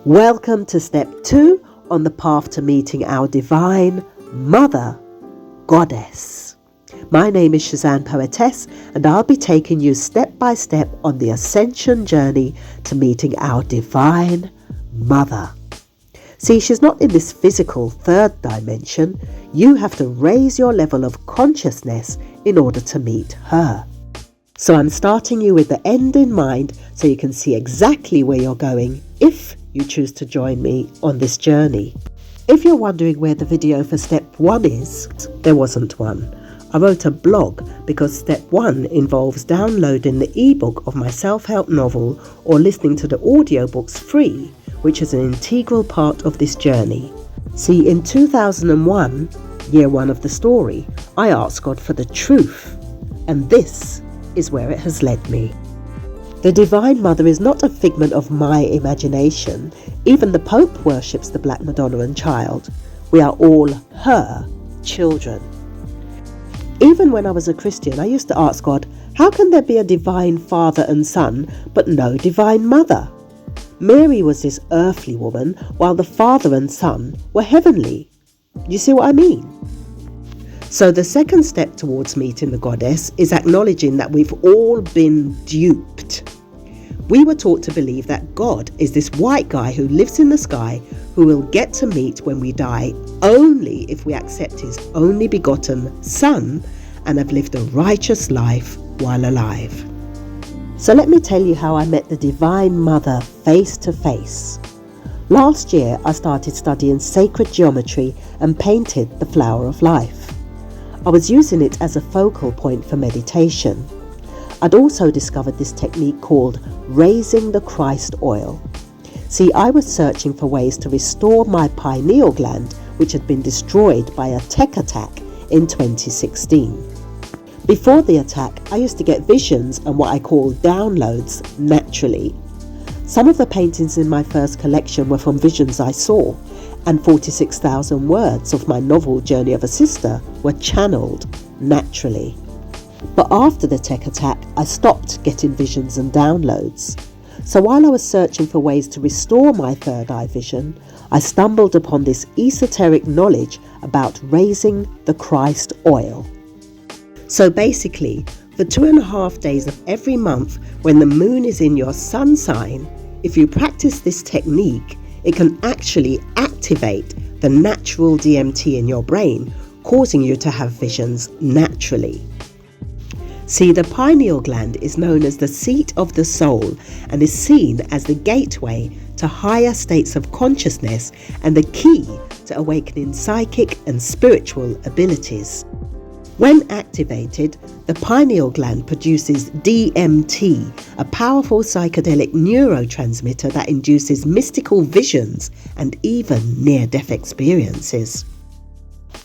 Welcome to step 2 on the path to meeting our divine mother, goddess. My name is Cezanne Poetess, and I'll be taking you step by step on the ascension journey to meeting our divine mother. See, she's not in this physical third dimension. You have to raise your level of consciousness in order to meet her. So I'm starting you with the end in mind so you can see exactly where you're going if you choose to join me on this journey. If you're wondering where the video for step 1 is, there wasn't one. I wrote a blog because step 1 involves downloading the ebook of my self-help novel or listening to the audiobooks free, which is an integral part of this journey. See, in 2001, year 1 of the story, I asked God for the truth, and this is where it has led me. The Divine Mother is not a figment of my imagination. Even the Pope worships the Black Madonna and Child. We are all her children. Even when I was a Christian, I used to ask God, how can there be a divine father and son, but no divine mother? Mary was this earthly woman, while the father and son were heavenly. You see what I mean? So the second step towards meeting the goddess is acknowledging that we've all been duped. We were taught to believe that God is this white guy who lives in the sky, who we'll get to meet when we die only if we accept his only begotten Son and have lived a righteous life while alive. So let me tell you how I met the Divine Mother face to face. Last year I started studying sacred geometry and painted the flower of life. I was using it as a focal point for meditation. I'd also discovered this technique called raising the Christ oil. See, I was searching for ways to restore my pineal gland, which had been destroyed by a tech attack in 2016. Before the attack, I used to get visions and what I call downloads naturally. Some of the paintings in my first collection were from visions I saw, and 46,000 words of my novel Journey of a Sister were channeled naturally. But after the tech attack, I stopped getting visions and downloads. So while I was searching for ways to restore my third eye vision, I stumbled upon this esoteric knowledge about raising the Christ oil. So basically, for 2.5 days of every month when the moon is in your sun sign, if you practice this technique, it can actually activate the natural DMT in your brain, causing you to have visions naturally. See, the pineal gland is known as the seat of the soul and is seen as the gateway to higher states of consciousness and the key to awakening psychic and spiritual abilities. When activated, the pineal gland produces DMT, a powerful psychedelic neurotransmitter that induces mystical visions and even near-death experiences.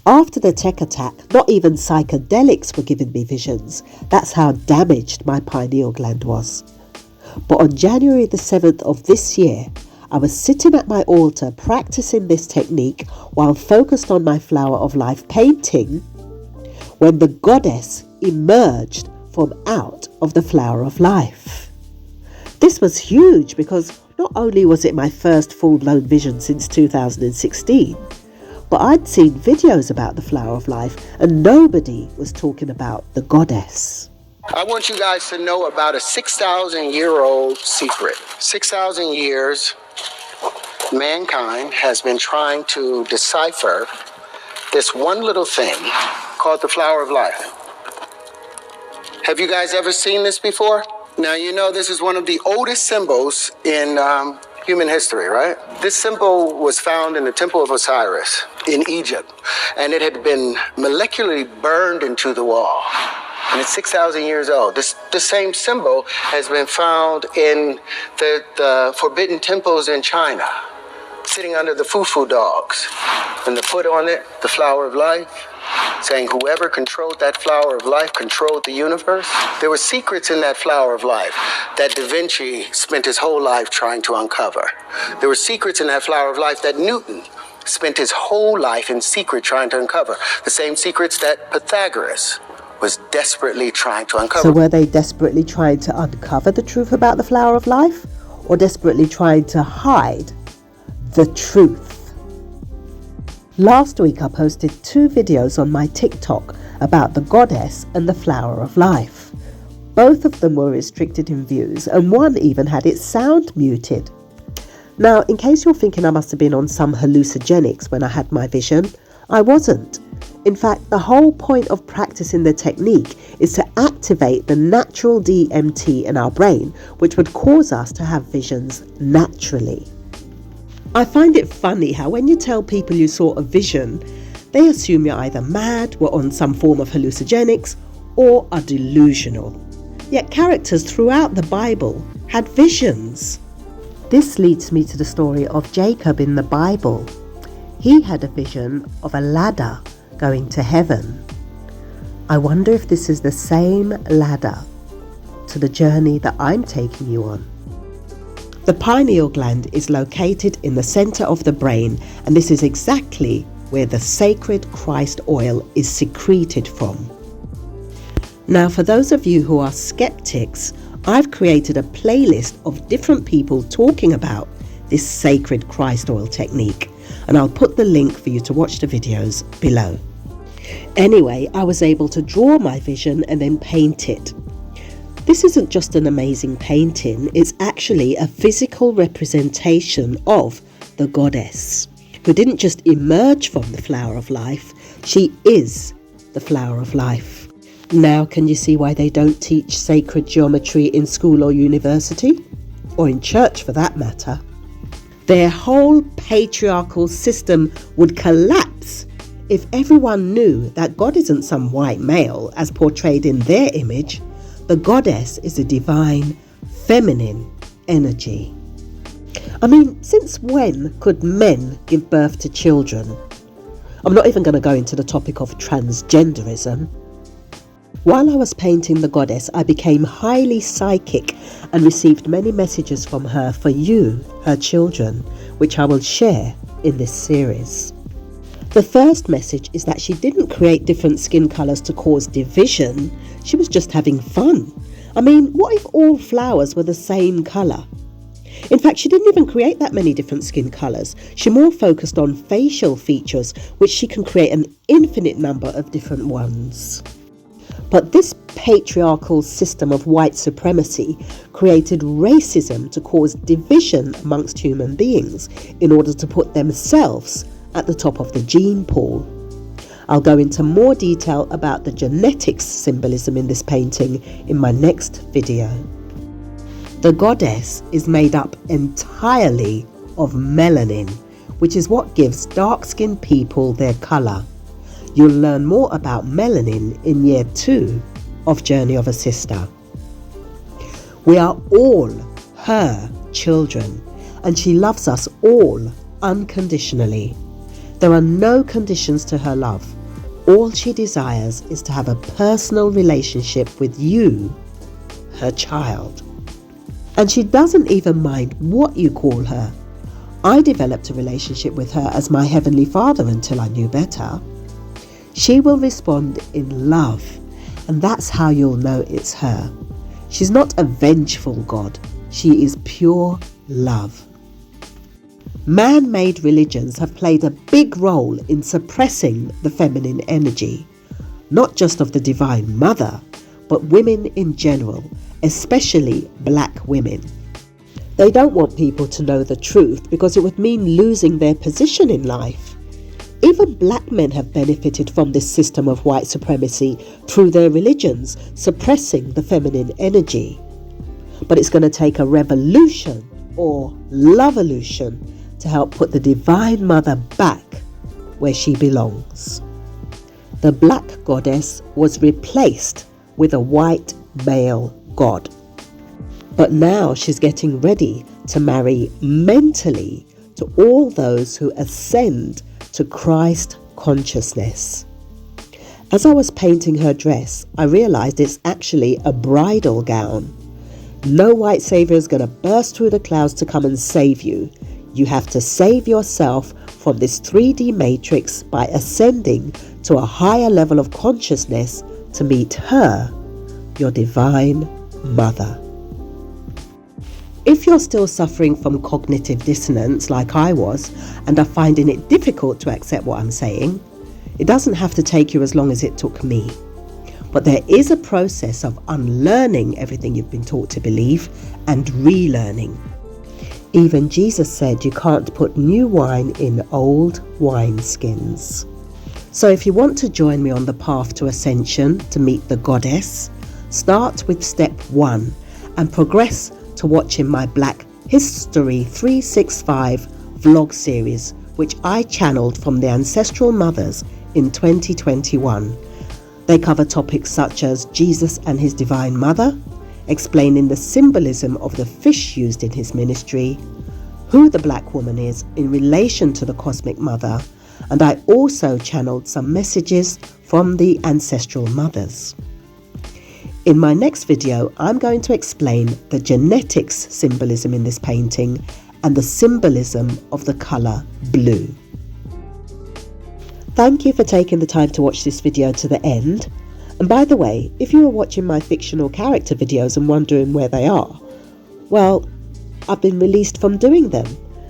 After the tech attack, not even psychedelics were giving me visions. That's how damaged my pineal gland was. But on January the 7th of this year, I was sitting at my altar practicing this technique while focused on my flower of life painting, when the goddess emerged from out of the flower of life. This was huge because not only was it my first full-blown vision since 2016, but I'd seen videos about the flower of life and nobody was talking about the goddess. I want you guys to know about a 6,000-year-old secret. 6,000 years, mankind has been trying to decipher this one little thing called the flower of life. Have you guys ever seen this before? Now, you know this is one of the oldest symbols in human history, right? This symbol was found in the Temple of Osiris in Egypt, and it had been molecularly burned into the wall. And it's 6,000 years old. The same symbol has been found in the forbidden temples in China, sitting under the fufu dogs. And the foot on it, the flower of life, saying whoever controlled that flower of life controlled the universe. There were secrets in that flower of life that Da Vinci spent his whole life trying to uncover. There were secrets in that flower of life that Newton spent his whole life in secret trying to uncover. The same secrets that Pythagoras was desperately trying to uncover. So were they desperately trying to uncover the truth about the flower of life, or desperately trying to hide the truth. Last week I posted 2 videos on my TikTok about the goddess and the flower of life. Both of them were restricted in views, and one even had its sound muted. Now, in case you're thinking I must have been on some hallucinogenics when I had my vision, I wasn't. In fact, the whole point of practicing the technique is to activate the natural DMT in our brain, which would cause us to have visions naturally. I find it funny how when you tell people you saw a vision, they assume you're either mad, were on some form of hallucinogenics, or are delusional. Yet characters throughout the Bible had visions. This leads me to the story of Jacob in the Bible. He had a vision of a ladder going to heaven. I wonder if this is the same ladder to the journey that I'm taking you on. The pineal gland is located in the center of the brain, and this is exactly where the sacred Christ oil is secreted from. Now, for those of you who are skeptics, I've created a playlist of different people talking about this sacred Christ oil technique, and I'll put the link for you to watch the videos below. Anyway, I was able to draw my vision and then paint it. This isn't just an amazing painting, it's actually a physical representation of the goddess, who didn't just emerge from the flower of life, she is the flower of life. Now, can you see why they don't teach sacred geometry in school or university? Or in church for that matter? Their whole patriarchal system would collapse if everyone knew that God isn't some white male as portrayed in their image. The goddess is a divine feminine energy. I mean, since when could men give birth to children? I'm not even going to go into the topic of transgenderism. While I was painting the goddess, I became highly psychic and received many messages from her for you, her children, which I will share in this series. The first message is that she didn't create different skin colours to cause division, she was just having fun. I mean, what if all flowers were the same colour? In fact, she didn't even create that many different skin colours. She more focused on facial features, which she can create an infinite number of different ones. But this patriarchal system of white supremacy created racism to cause division amongst human beings in order to put themselves at the top of the gene pool. I'll go into more detail about the genetics symbolism in this painting in my next video. The goddess is made up entirely of melanin, which is what gives dark-skinned people their colour. You'll learn more about melanin in year 2 of Journey of a Sister. We are all her children, and she loves us all unconditionally. There are no conditions to her love. All she desires is to have a personal relationship with you, her child. And she doesn't even mind what you call her. I developed a relationship with her as my Heavenly Father until I knew better. She will respond in love, and that's how you'll know it's her. She's not a vengeful God. She is pure love. Man-made religions have played a big role in suppressing the feminine energy, not just of the Divine Mother, but women in general, especially black women. They don't want people to know the truth because it would mean losing their position in life. Even black men have benefited from this system of white supremacy through their religions, suppressing the feminine energy. But it's going to take a revolution or love-evolution to help put the Divine Mother back where she belongs. The black goddess was replaced with a white male god. But now she's getting ready to marry mentally to all those who ascend to Christ consciousness. As I was painting her dress, I realized it's actually a bridal gown. No white savior is going to burst through the clouds to come and save you. You have to save yourself from this 3D matrix by ascending to a higher level of consciousness to meet her, your Divine Mother. If you're still suffering from cognitive dissonance like I was and are finding it difficult to accept what I'm saying, it doesn't have to take you as long as it took me. But there is a process of unlearning everything you've been taught to believe and relearning. Even Jesus said you can't put new wine in old wineskins. So if you want to join me on the path to ascension to meet the goddess, start with step 1 and progress to watching my Black History 365 vlog series, which I channeled from the Ancestral Mothers in 2021. They cover topics such as Jesus and his Divine Mother, explaining the symbolism of the fish used in his ministry, who the Black woman is in relation to the Cosmic Mother, and I also channeled some messages from the Ancestral Mothers. In my next video, I'm going to explain the genetics symbolism in this painting and the symbolism of the colour blue. Thank you for taking the time to watch this video to the end. And by the way, if you are watching my fictional character videos and wondering where they are, well, I've been released from doing them.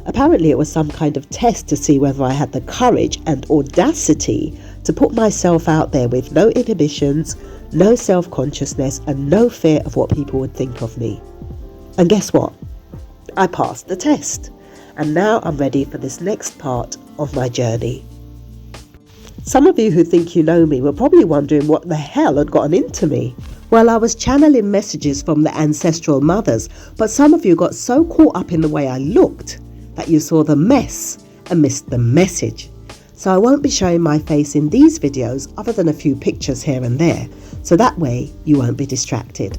Apparently it was some kind of test to see whether I had the courage and audacity to put myself out there with no inhibitions, no self-consciousness and no fear of what people would think of me. And guess what? I passed the test. And now I'm ready for this next part of my journey. Some of you who think you know me were probably wondering what the hell had gotten into me. Well, I was channeling messages from the Ancestral Mothers, but some of you got so caught up in the way I looked that you saw the mess and missed the message. So I won't be showing my face in these videos other than a few pictures here and there, so that way you won't be distracted.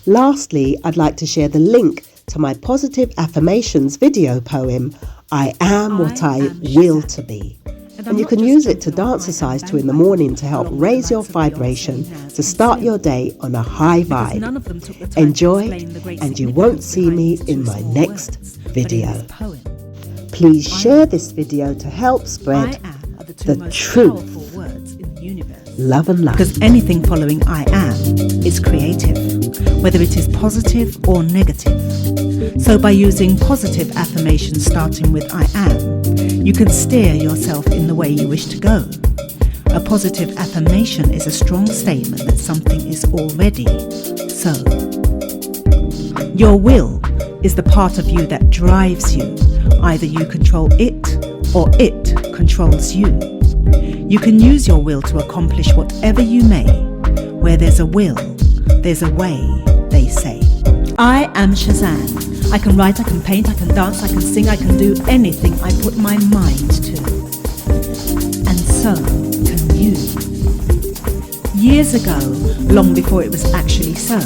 Lastly, I'd like to share the link to my positive affirmations video poem, I Am What I Will to Be. And you can use it to dance to in the morning to help raise your vibration to start your day on a high vibe. Enjoy, and you won't see me in my next video. Please share this video to help spread the truth. Love and light. Because anything following I am is creative, whether it is positive or negative. So by using positive affirmations starting with I am, you can steer yourself in the way you wish to go. A positive affirmation is a strong statement that something is already so. Your will is the part of you that drives you. Either you control it or it controls you. You can use your will to accomplish whatever you may. Where there's a will, there's a way, they say. I am Cezanne. I can write, I can paint, I can dance, I can sing, I can do anything I put my mind to. And so can you. Years ago, long before it was actually so,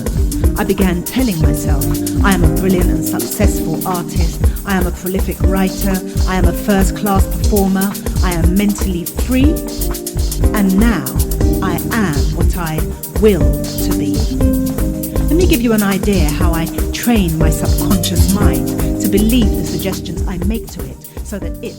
I began telling myself I am a brilliant and successful artist, I am a prolific writer, I am a first-class performer, I am mentally free, and now I am what I will to be. Let me give you an idea how I train my subconscious mind to believe the suggestions I make to it so that it